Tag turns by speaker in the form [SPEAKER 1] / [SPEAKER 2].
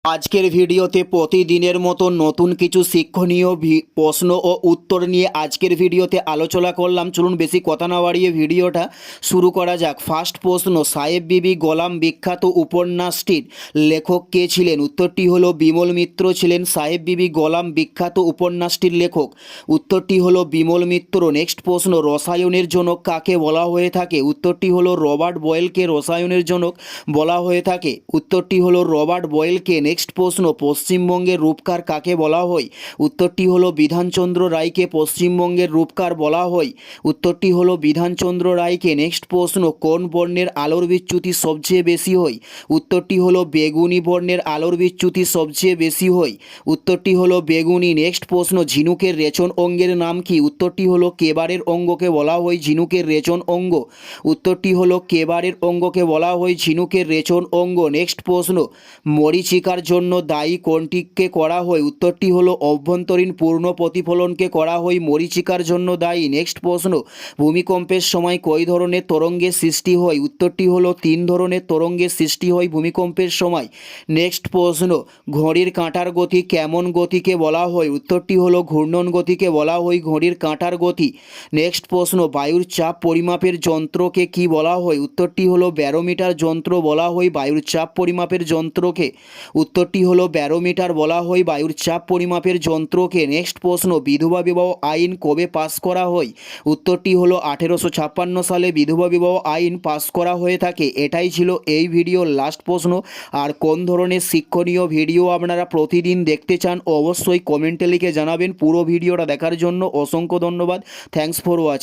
[SPEAKER 1] আজকের ভিডিওতে প্রতিদিনের মতো নতুন কিছু শিক্ষণীয় প্রশ্ন ও উত্তর নিয়ে আজকের ভিডিওতে আলোচনা করলাম। চলুন বেশি কথা না বাড়িয়ে ভিডিওটা শুরু করা যাক। ফার্স্ট প্রশ্ন, সাহেব বিবি গোলাম বিখ্যাত উপন্যাসটির লেখক কে ছিলেন? উত্তরটি হলো বিমল মিত্র ছিলেন সাহেব বিবি গোলাম বিখ্যাত উপন্যাসটির লেখক। উত্তরটি হলো বিমল মিত্র। নেক্সট প্রশ্ন, রসায়নের জনক কাকে বলা হয়ে থাকে? উত্তরটি হলো রবার্ট বয়েলকে রসায়নের জনক বলা হয়ে থাকে। উত্তরটি হলো রবার্ট বয়েলকে। নেক্সট প্রশ্ন, পশ্চিমবঙ্গের রূপকার কাকে বলা হয়? উত্তরটি হলো বিধানচন্দ্র রায়কে পশ্চিমবঙ্গের রূপকার বলা হয়। উত্তরটি হলো বিধানচন্দ্র রায়কে। নেক্সট প্রশ্ন, কোন বর্ণের আলোর বিচ্যুতি সবচেয়ে বেশি হয়? উত্তরটি হলো বেগুনি বর্ণের আলোর বিচ্যুতি সবচেয়ে বেশি হয়। উত্তরটি হলো বেগুনি। নেক্সট প্রশ্ন, ঝিনুকের রেচন অঙ্গের নাম কি? উত্তরটি হলো কেবারের অঙ্গকে বলা হয় ঝিনুকের রেচন অঙ্গ। উত্তরটি হলো কেবারের অঙ্গকে বলা হয় ঝিনুকের রেচন অঙ্গ। নেক্সট প্রশ্ন, মরীচিকার জন্য দায়ী কোনটিকে করা হয়? উত্তরটি হলো অভ্যন্তরীণ পূর্ণ প্রতিফলনকে করা হয় মরীচিকার জন্য দায়ী। নেক্সট প্রশ্ন, ভূমিকম্পের সময় কয় ধরনের তরঙ্গের সৃষ্টি হয়? উত্তরটি হলো 3 ধরনের তরঙ্গের সৃষ্টি হয় ভূমিকম্পের সময়। নেক্সট প্রশ্ন, ঘড়ির কাঁটার গতি কেমন গতিকে বলা হয়? উত্তরটি হলো ঘূর্ণন গতিকে বলা হয় ঘড়ির কাঁটার গতি। নেক্সট প্রশ্ন, বায়ুর চাপ পরিমাপের যন্ত্রকে কি বলা হয়? উত্তরটি হলো ব্যারোমিটার যন্ত্র বলা হয় বায়ুর চাপ পরিমাপের যন্ত্রকে। উত্তরটি হলো ব্যারোমিটার বলা হয় বায়ুর চাপ পরিমাপের যন্ত্রকে। নেক্সট প্রশ্ন, বিধবা বিবাহ আইন কবে পাস করা হয়? উত্তরটি হলো 1856 সালে বিধবা বিবাহ আইন পাস করা হয়ে থাকে। এটাই ছিল এই ভিডিওর লাস্ট প্রশ্ন। আর কোন ধরনের শিক্ষণীয় ভিডিও আপনারা প্রতিদিন দেখতে চান অবশ্যই কমেন্টে লিখে জানাবেন। পুরো ভিডিওটা দেখার জন্য অসংখ্য ধন্যবাদ। Thanks for watching.